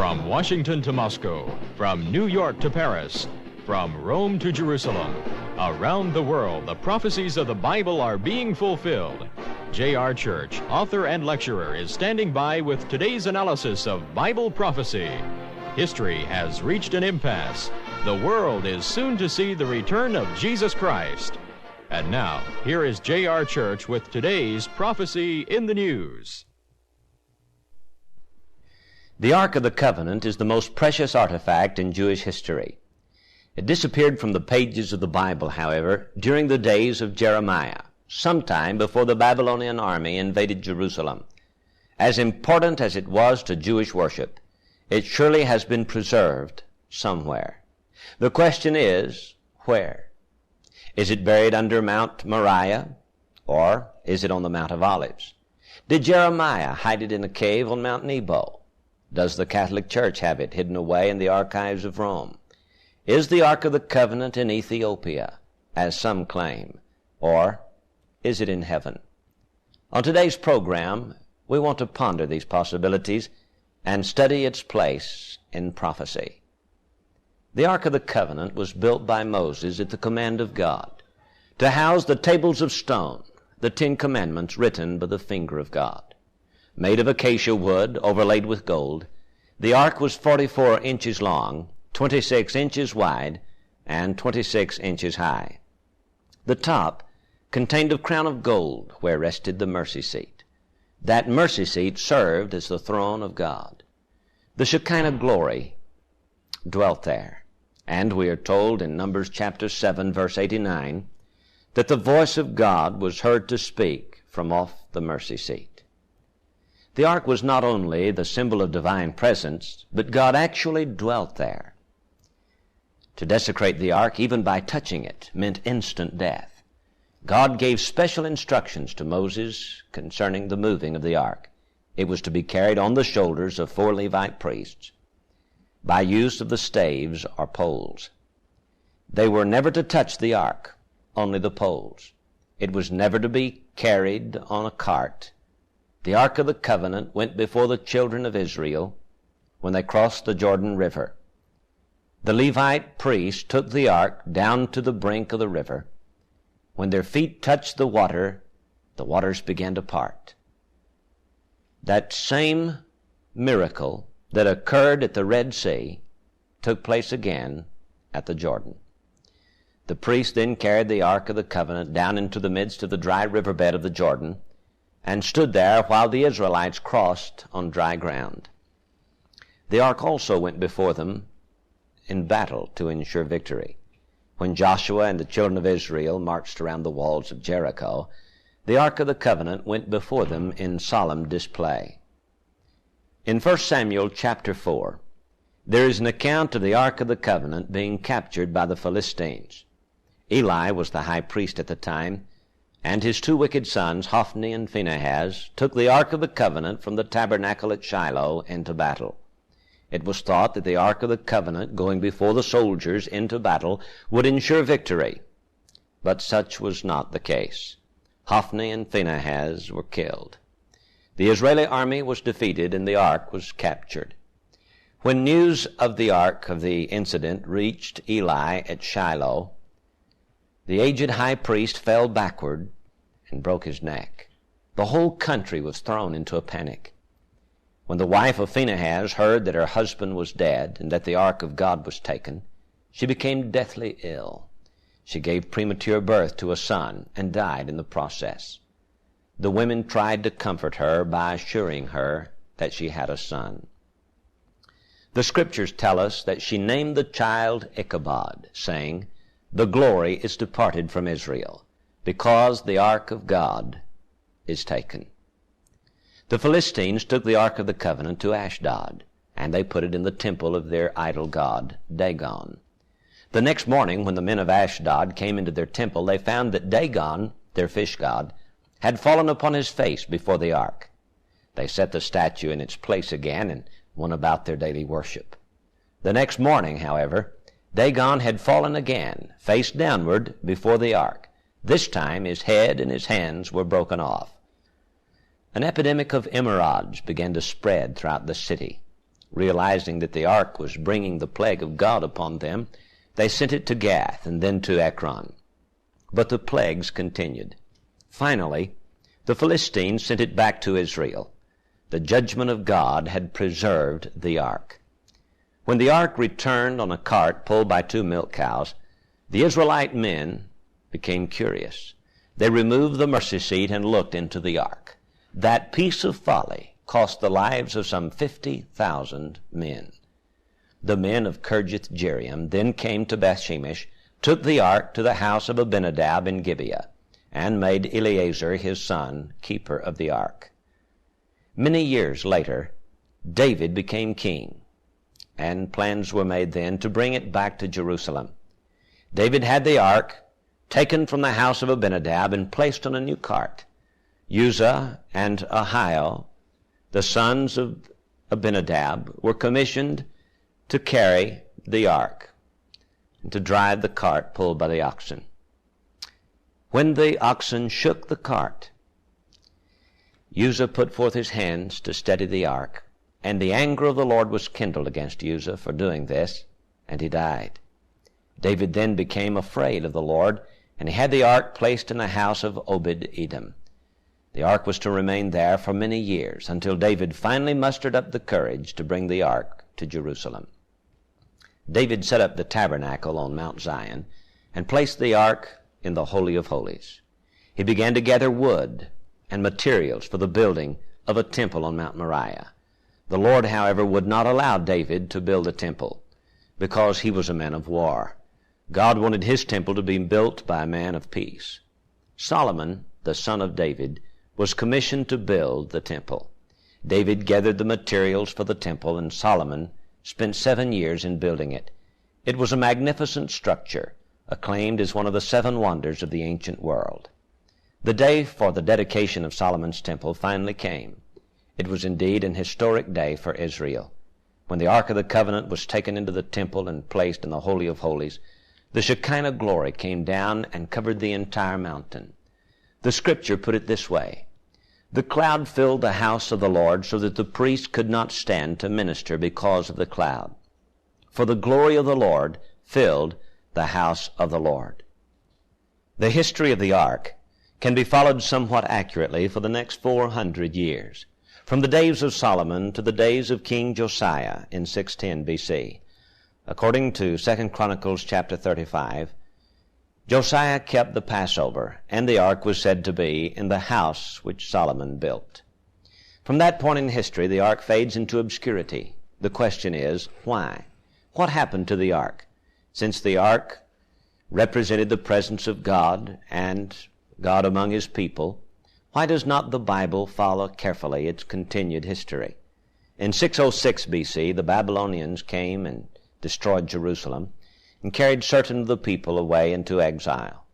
From Washington to Moscow, from New York to Paris, from Rome to Jerusalem, around the world, the prophecies of the Bible are being fulfilled. J.R. Church, author and lecturer, is standing by with today's analysis of Bible prophecy. History has reached an impasse. The world is soon to see the return of Jesus Christ. And now, here is J.R. Church with today's Prophecy in the News. The Ark of the Covenant is the most precious artifact in Jewish history. It disappeared from the pages of the Bible, however, during the days of Jeremiah, sometime before the Babylonian army invaded Jerusalem. As important as it was to Jewish worship, it surely has been preserved somewhere. The question is, where? Is it buried under Mount Moriah, or is it on the Mount of Olives? Did Jeremiah hide it in a cave on Mount Nebo? Does the Catholic Church have it hidden away in the archives of Rome? Is the Ark of the Covenant in Ethiopia, as some claim, or is it in heaven? On today's program, we want to ponder these possibilities and study its place in prophecy. The Ark of the Covenant was built by Moses at the command of God to house the tables of stone, the 10 Commandments written by the finger of God. Made of acacia wood overlaid with gold, the ark was 44 inches long, 26 inches wide, and 26 inches high. The top contained a crown of gold where rested the mercy seat. That mercy seat served as the throne of God. The Shekinah glory dwelt there. And we are told in Numbers chapter 7, verse 89, that the voice of God was heard to speak from off the mercy seat. The ark was not only the symbol of divine presence, but God actually dwelt there. To desecrate the ark, even by touching it, meant instant death. God gave special instructions to Moses concerning the moving of the ark. It was to be carried on the shoulders of 4 Levite priests by use of the staves or poles. They were never to touch the ark, only the poles. It was never to be carried on a cart. The Ark of the Covenant went before the children of Israel when they crossed the Jordan River. The Levite priests took the ark down to the brink of the river. When their feet touched the waters began to part. That same miracle that occurred at the Red Sea took place again at the Jordan. The priest then carried the Ark of the Covenant down into the midst of the dry riverbed of the Jordan and stood there while the Israelites crossed on dry ground. The ark also went before them in battle to ensure victory. When Joshua and the children of Israel marched around the walls of Jericho, the Ark of the Covenant went before them in solemn display. In 1 Samuel chapter 4, there is an account of the Ark of the Covenant being captured by the Philistines. Eli was the high priest at the time, and his 2 wicked sons, Hophni and Phinehas, took the Ark of the Covenant from the tabernacle at Shiloh into battle. It was thought that the Ark of the Covenant going before the soldiers into battle would ensure victory, but such was not the case. Hophni and Phinehas were killed. The Israeli army was defeated and the ark was captured. When news of the ark of the incident reached Eli at Shiloh, the aged high priest fell backward and broke his neck. The whole country was thrown into a panic. When the wife of Phinehas heard that her husband was dead and that the ark of God was taken, she became deathly ill. She gave premature birth to a son and died in the process. The women tried to comfort her by assuring her that she had a son. The scriptures tell us that she named the child Ichabod, saying, "The glory is departed from Israel, because the ark of God is taken." The Philistines took the Ark of the Covenant to Ashdod, and they put it in the temple of their idol god, Dagon. The next morning, when the men of Ashdod came into their temple, they found that Dagon, their fish god, had fallen upon his face before the ark. They set the statue in its place again and went about their daily worship. The next morning, however, Dagon had fallen again, face downward, before the ark. This time his head and his hands were broken off. An epidemic of hemorrhage began to spread throughout the city. realizing that the ark was bringing the plague of God upon them, they sent it to Gath and then to Ekron. But the plagues continued. Finally, the Philistines sent it back to Israel. The judgment of God had preserved the ark. When the ark returned on a cart pulled by 2 milk cows, the Israelite men became curious. They removed the mercy seat and looked into the ark. That piece of folly cost the lives of some 50,000 men. The men of Kirjath Jearim then came to Bethshemesh, took the ark to the house of Abinadab in Gibeah, and made Eleazar his son keeper of the ark. Many years later, David became king, and plans were made then to bring it back to Jerusalem. David had the ark taken from the house of Abinadab and placed on a new cart. Uzzah and Ahio, the sons of Abinadab, were commissioned to carry the ark and to drive the cart pulled by the oxen. When the oxen shook the cart, Uzzah put forth his hands to steady the ark, and the anger of the Lord was kindled against Uzzah for doing this, and he died. David then became afraid of the Lord, and he had the ark placed in the house of Obed-Edom. The ark was to remain there for many years, until David finally mustered up the courage to bring the ark to Jerusalem. David set up the tabernacle on Mount Zion and placed the ark in the Holy of Holies. He began to gather wood and materials for the building of a temple on Mount Moriah. The Lord, however, would not allow David to build a temple because he was a man of war. God wanted his temple to be built by a man of peace. Solomon, the son of David, was commissioned to build the temple. David gathered the materials for the temple, and Solomon spent 7 years in building it. It was a magnificent structure, acclaimed as one of the 7 wonders of the ancient world. The day for the dedication of Solomon's temple finally came. It was indeed an historic day for Israel. When the Ark of the Covenant was taken into the temple and placed in the Holy of Holies, the Shekinah glory came down and covered the entire mountain. The Scripture put it this way: "The cloud filled the house of the Lord so that the priest could not stand to minister because of the cloud. For the glory of the Lord filled the house of the Lord." The history of the ark can be followed somewhat accurately for the next 400 years, from the days of Solomon to the days of King Josiah in 610 B.C. According to 2 Chronicles chapter 35, Josiah kept the Passover, and the ark was said to be in the house which Solomon built. From that point in history, the ark fades into obscurity. The question is, why? What happened to the ark? Since the ark represented the presence of God and God among his people, why does not the Bible follow carefully its continued history? In 606 B.C., the Babylonians came and destroyed Jerusalem and carried certain of the people away into exile.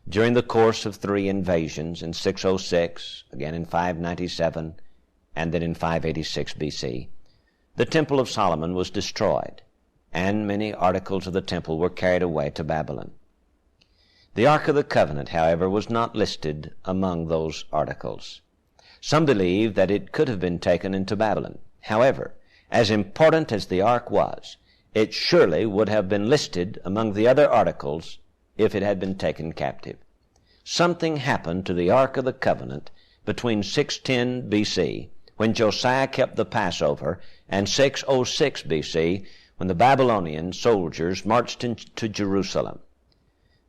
During the course of 3 invasions in 606, again in 597, and then in 586 B.C., the Temple of Solomon was destroyed, and many articles of the temple were carried away to Babylon. The Ark of the Covenant, however, was not listed among those articles. Some believe that it could have been taken into Babylon. However, as important as the ark was, it surely would have been listed among the other articles if it had been taken captive. Something happened to the Ark of the Covenant between 610 B.C., when Josiah kept the Passover, and 606 B.C., when the Babylonian soldiers marched into Jerusalem.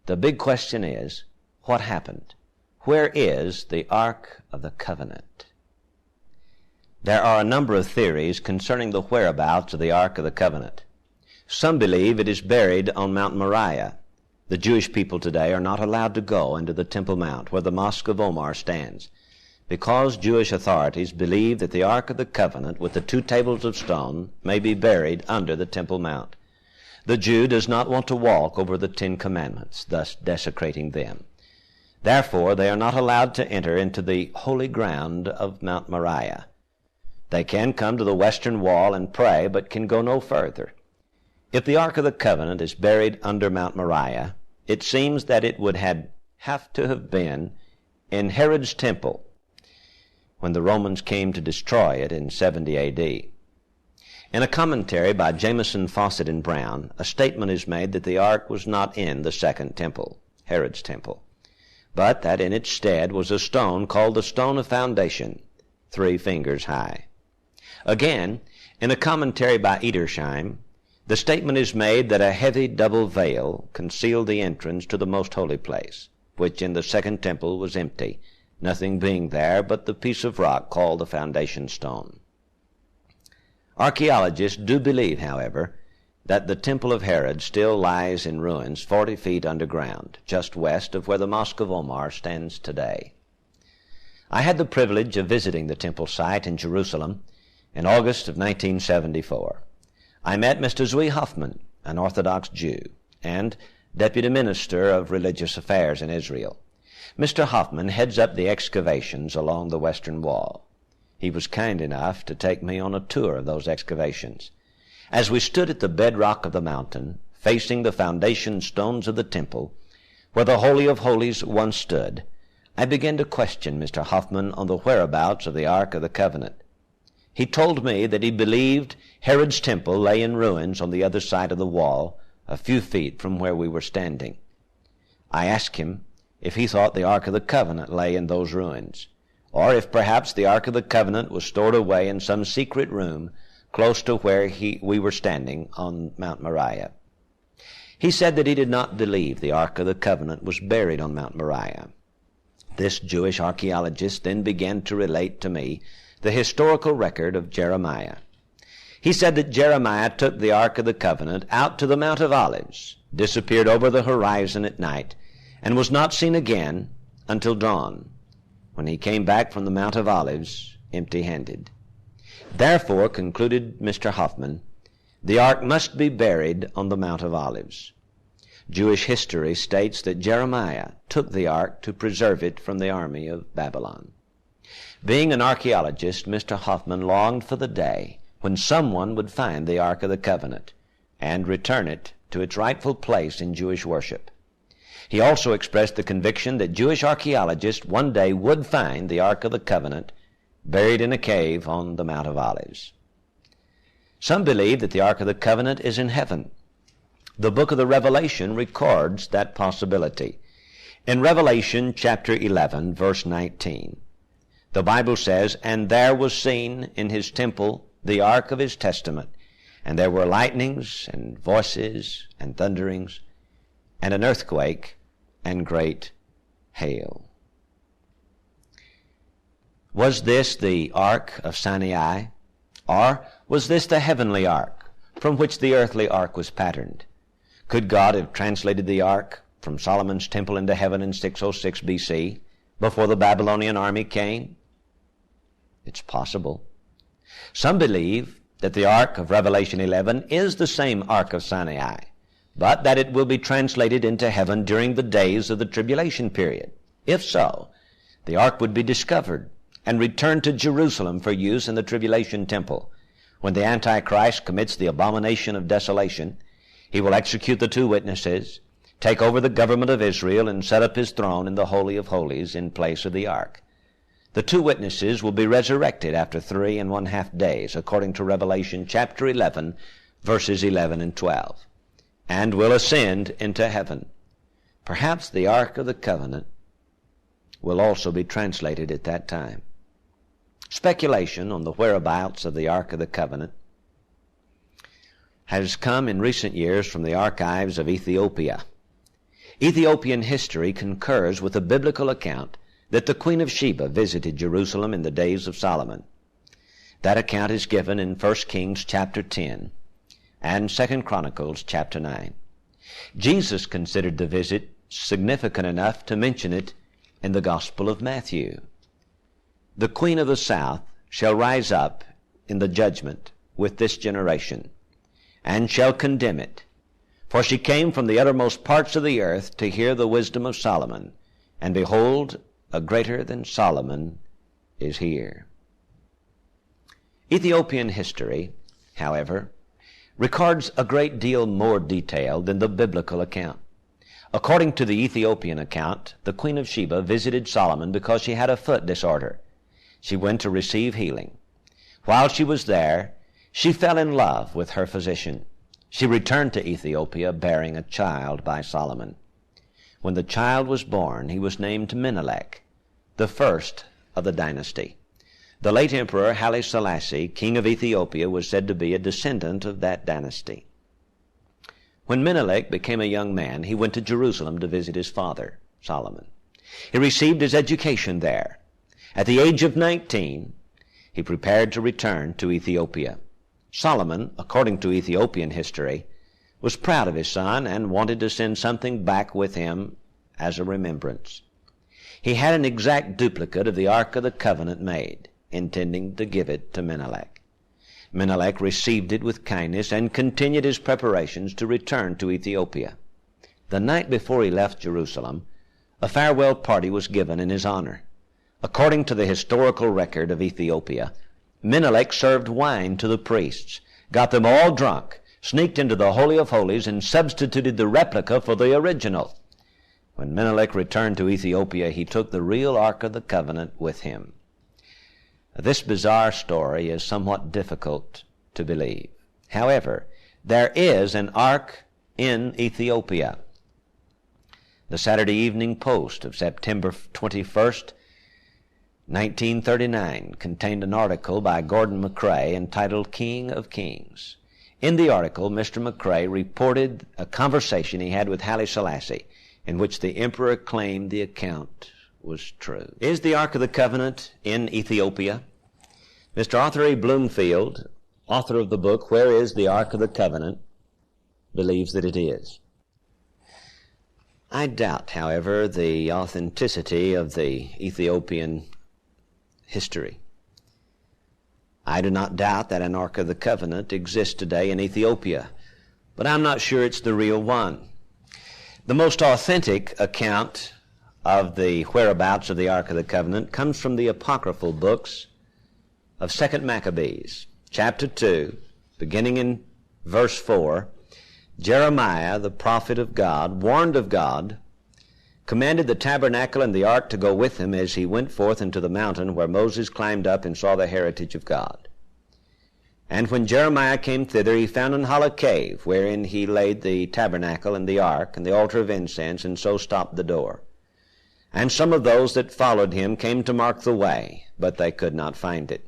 The big question is, what happened? Where is the Ark of the Covenant? There are a number of theories concerning the whereabouts of the Ark of the Covenant. Some believe it is buried on Mount Moriah. The Jewish people today are not allowed to go into the Temple Mount where the Mosque of Omar stands, because Jewish authorities believe that the Ark of the Covenant with the 2 tables of stone may be buried under the Temple Mount. The Jew does not want to walk over the 10 Commandments, thus desecrating them. Therefore, they are not allowed to enter into the holy ground of Mount Moriah. They can come to the western wall and pray, but can go no further. If the Ark of the Covenant is buried under Mount Moriah, it seems that it would have to have been in Herod's temple when the Romans came to destroy it in 70 A.D. In a commentary by Jamieson, Fawcett, and Brown, a statement is made that the ark was not in the second temple, Herod's temple, but that in its stead was a stone called the stone of foundation, 3 fingers high. Again, in a commentary by Edersheim, the statement is made that a heavy double veil concealed the entrance to the most holy place, which in the second temple was empty, nothing being there but the piece of rock called the foundation stone. Archaeologists do believe, however, that the Temple of Herod still lies in ruins 40 feet underground, just west of where the Mosque of Omar stands today. I had the privilege of visiting the temple site in Jerusalem in August of 1974. I met Mr. Zvi Hoffman, an Orthodox Jew, and Deputy Minister of Religious Affairs in Israel. Mr. Hoffman heads up the excavations along the Western Wall. He was kind enough to take me on a tour of those excavations. As we stood at the bedrock of the mountain, facing the foundation stones of the temple, where the Holy of Holies once stood, I began to question Mr. Hoffman on the whereabouts of the Ark of the Covenant. He told me that he believed Herod's temple lay in ruins on the other side of the wall, a few feet from where we were standing. I asked him if he thought the Ark of the Covenant lay in those ruins, or if perhaps the Ark of the Covenant was stored away in some secret room close to where we were standing on Mount Moriah. He said that he did not believe the Ark of the Covenant was buried on Mount Moriah. This Jewish archaeologist then began to relate to me the historical record of Jeremiah. He said that Jeremiah took the Ark of the Covenant out to the Mount of Olives, disappeared over the horizon at night, and was not seen again until dawn, when he came back from the Mount of Olives empty-handed. Therefore, concluded Mr. Hoffman, the ark must be buried on the Mount of Olives. Jewish history states that Jeremiah took the ark to preserve it from the army of Babylon. Being an archaeologist, Mr. Hoffman longed for the day when someone would find the Ark of the Covenant and return it to its rightful place in Jewish worship. He also expressed the conviction that Jewish archaeologists one day would find the Ark of the Covenant buried in a cave on the Mount of Olives. Some believe that the Ark of the Covenant is in heaven. The book of the Revelation records that possibility. In Revelation chapter 11, verse 19, the Bible says, "And there was seen in his temple the ark of his testament, and there were lightnings and voices and thunderings, and an earthquake and great hail." Was this the ark of Sinai, or was this the heavenly ark from which the earthly ark was patterned? Could God have translated the ark from Solomon's temple into heaven in 606 B.C., before the Babylonian army came? It's possible. Some believe that the ark of Revelation 11 is the same ark of Sinai, but that it will be translated into heaven during the days of the tribulation period. If so, the ark would be discovered and returned to Jerusalem for use in the tribulation temple. When the Antichrist commits the abomination of desolation, he will execute the 2 witnesses, take over the government of Israel, and set up his throne in the Holy of Holies in place of the ark. The 2 witnesses will be resurrected after 3½ days, according to Revelation chapter 11, verses 11 and 12, and will ascend into heaven. Perhaps the Ark of the Covenant will also be translated at that time. Speculation on the whereabouts of the Ark of the Covenant has come in recent years from the archives of Ethiopia. Ethiopian history concurs with the biblical account that the Queen of Sheba visited Jerusalem in the days of Solomon. That account is given in 1 Kings chapter 10 and 2 Chronicles chapter 9. Jesus considered the visit significant enough to mention it in the Gospel of Matthew. "The queen of the south shall rise up in the judgment with this generation, and shall condemn it. For she came from the uttermost parts of the earth to hear the wisdom of Solomon, and behold, a greater than Solomon is here." Ethiopian history, however, records a great deal more detail than the biblical account. According to the Ethiopian account, the Queen of Sheba visited Solomon because she had a foot disorder. She went to receive healing. While she was there, She fell in love with her physician. She returned to Ethiopia bearing a child by Solomon. When the child was born, he was named Menelik, the first of the dynasty. The late Emperor Haile Selassie, king of Ethiopia, was said to be a descendant of that dynasty. When Menelik became a young man, he went to Jerusalem to visit his father, Solomon. He received his education there. At the age of 19, he prepared to return to Ethiopia. Solomon, according to Ethiopian history, was proud of his son and wanted to send something back with him as a remembrance. He had an exact duplicate of the Ark of the Covenant made, intending to give it to Menelik. Menelik received it with kindness and continued his preparations to return to Ethiopia. The night before he left Jerusalem, a farewell party was given in his honor. According to the historical record of Ethiopia, Menelik served wine to the priests, got them all drunk, sneaked into the Holy of Holies, and substituted the replica for the original. When Menelik returned to Ethiopia, he took the real Ark of the Covenant with him. This bizarre story is somewhat difficult to believe. However, there is an ark in Ethiopia. The Saturday Evening Post of September 21st, 1939, contained an article by Gordon McCrae entitled King of Kings. In the article, Mr. McCrae reported a conversation he had with Haile Selassie, in which the emperor claimed the account was true. Is the Ark of the Covenant in Ethiopia? Mr. Arthur A. Bloomfield, author of the book Where is the Ark of the Covenant, believes that it is. I doubt, however, the authenticity of the Ethiopian history. I do not doubt that an Ark of the Covenant exists today in Ethiopia, but I'm not sure it's the real one. The most authentic account of the whereabouts of the Ark of the Covenant comes from the apocryphal books of 2 Maccabees, chapter 2, beginning in verse 4. Jeremiah, the prophet of God, warned of God, commanded the tabernacle and the ark to go with him as he went forth into the mountain where Moses climbed up and saw the heritage of God. And when Jeremiah came thither, he found an hollow cave, wherein he laid the tabernacle and the ark and the altar of incense, and so stopped the door. And some of those that followed him came to mark the way, but they could not find it.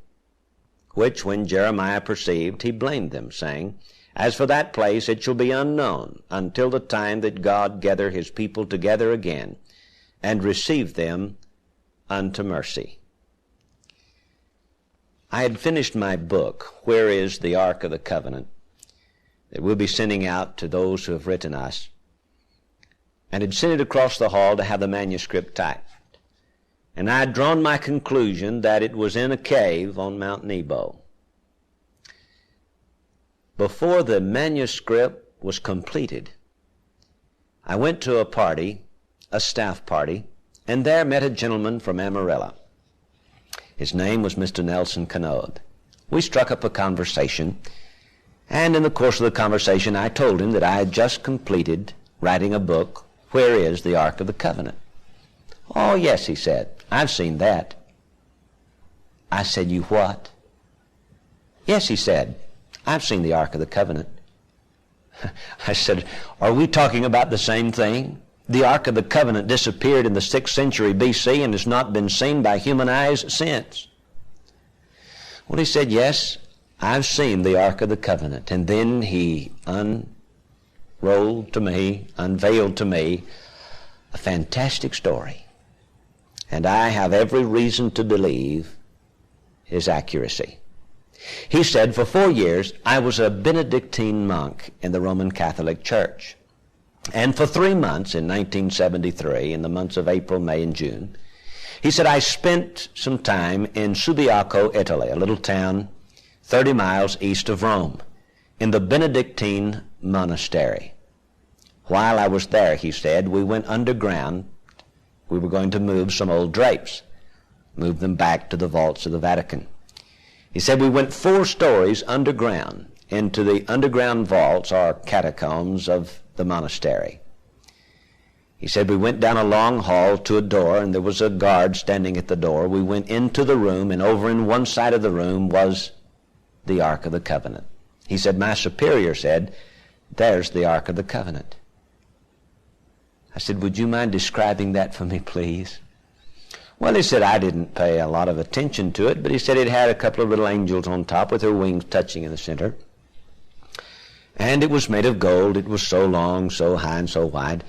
Which when Jeremiah perceived, he blamed them, saying, As for that place, it shall be unknown until the time that God gather his people together again, and receive them unto mercy. I had finished my book, Where is the Ark of the Covenant, that we'll be sending out to those who have written us, and had sent it across the hall to have the manuscript typed. And I had drawn my conclusion that it was in a cave on Mount Nebo. Before the manuscript was completed, I went to a party, a staff party, and there met a gentleman from Amarillo. His name was Mr. Nelson Canode. We struck up a conversation, and in the course of the conversation I told him that I had just completed writing a book, Where is the Ark of the Covenant? Oh, yes, he said, I've seen that. I said, you what? Yes, he said, I've seen the Ark of the Covenant. I said, are we talking about the same thing? The Ark of the Covenant disappeared in the 6th century B.C. and has not been seen by human eyes since. Well, he said, yes, I've seen the Ark of the Covenant. And then he unveiled to me a fantastic story. And I have every reason to believe his accuracy. He said, for 4 years, I was a Benedictine monk in the Roman Catholic Church. And for 3 months in 1973, in the months of April, May, and June, he said, I spent some time in Subiaco, Italy, a little town 30 miles east of Rome, in the Benedictine monastery. While I was there, he said, we went underground. We were going to move some old drapes, move them back to the vaults of the Vatican. He said we went 4 stories underground into the underground vaults or catacombs of the monastery. He said we went down a long hall to a door, and there was a guard standing at the door. We went into the room, and over in one side of the room was the Ark of the Covenant. He said, my superior said, there's the Ark of the Covenant. I said, would you mind describing that for me, please? Well, he said, I didn't pay a lot of attention to it, but he said it had a couple of little angels on top with their wings touching in the center. And it was made of gold. It was so long, so high, and so wide.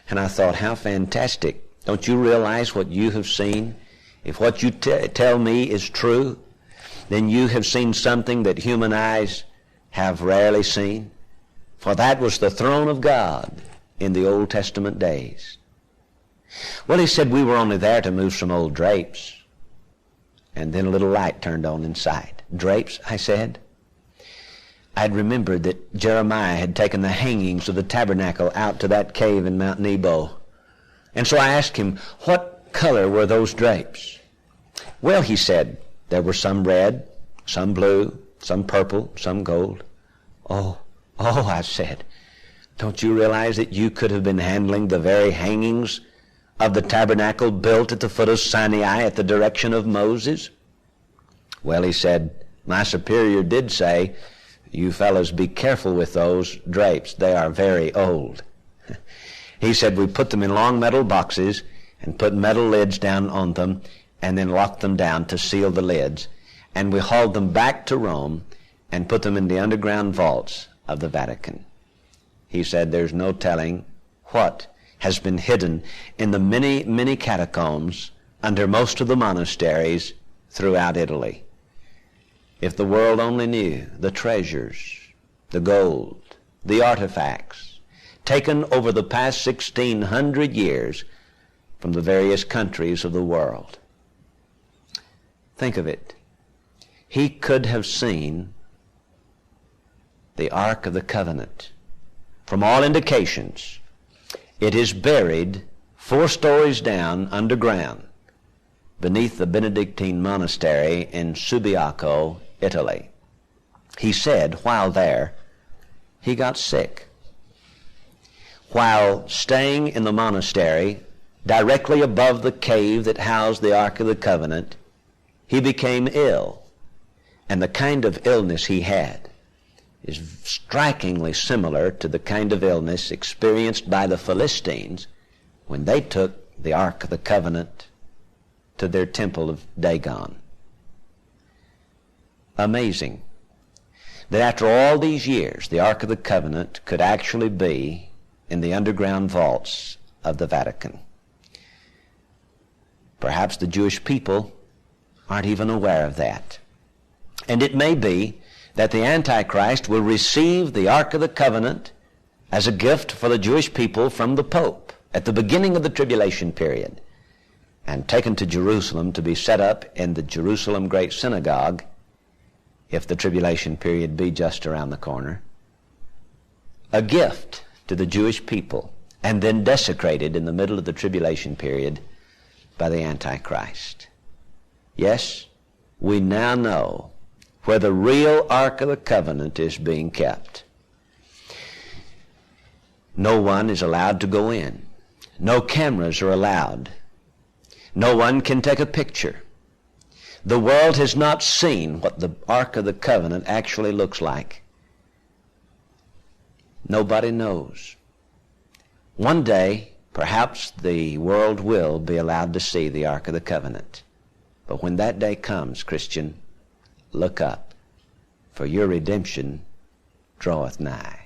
And I thought, how fantastic. Don't you realize what you have seen? If what you tell me is true, then you have seen something that human eyes have rarely seen. For that was the throne of God in the Old Testament days. Well, he said we were only there to move some old drapes. And then a little light turned on inside. Drapes, I said. I'd remembered that Jeremiah had taken the hangings of the tabernacle out to that cave in Mount Nebo. And so I asked him, what color were those drapes? Well, he said, there were some red, some blue, some purple, some gold. Oh, I said, don't you realize that you could have been handling the very hangings of the tabernacle built at the foot of Sinai at the direction of Moses? Well, he said, my superior did say, you fellows be careful with those drapes. They are very old. He said we put them in long metal boxes and put metal lids down on them and then locked them down to seal the lids. And we hauled them back to Rome and put them in the underground vaults of the Vatican. He said there's no telling what has been hidden in the many, many catacombs under most of the monasteries throughout Italy. If the world only knew the treasures, the gold, the artifacts taken over the past 1,600 years from the various countries of the world. Think of it. He could have seen the Ark of the Covenant. From all indications, it is buried 4 stories down underground beneath the Benedictine monastery in Subiaco, Italy. He said while there, he got sick. While staying in the monastery directly above the cave that housed the Ark of the Covenant, he became ill. And the kind of illness he had is strikingly similar to the kind of illness experienced by the Philistines when they took the Ark of the Covenant to their temple of Dagon. Amazing that after all these years, the Ark of the Covenant could actually be in the underground vaults of the Vatican. Perhaps the Jewish people aren't even aware of that. And it may be that the Antichrist will receive the Ark of the Covenant as a gift for the Jewish people from the Pope at the beginning of the tribulation period and taken to Jerusalem to be set up in the Jerusalem Great Synagogue if the tribulation period be just around the corner. A gift to the Jewish people and then desecrated in the middle of the tribulation period by the Antichrist. Yes, we now know where the real Ark of the Covenant is being kept. No one is allowed to go in. No cameras are allowed. No one can take a picture. The world has not seen what the Ark of the Covenant actually looks like. Nobody knows. One day, perhaps the world will be allowed to see the Ark of the Covenant. But when that day comes, Christian, look up, for your redemption draweth nigh.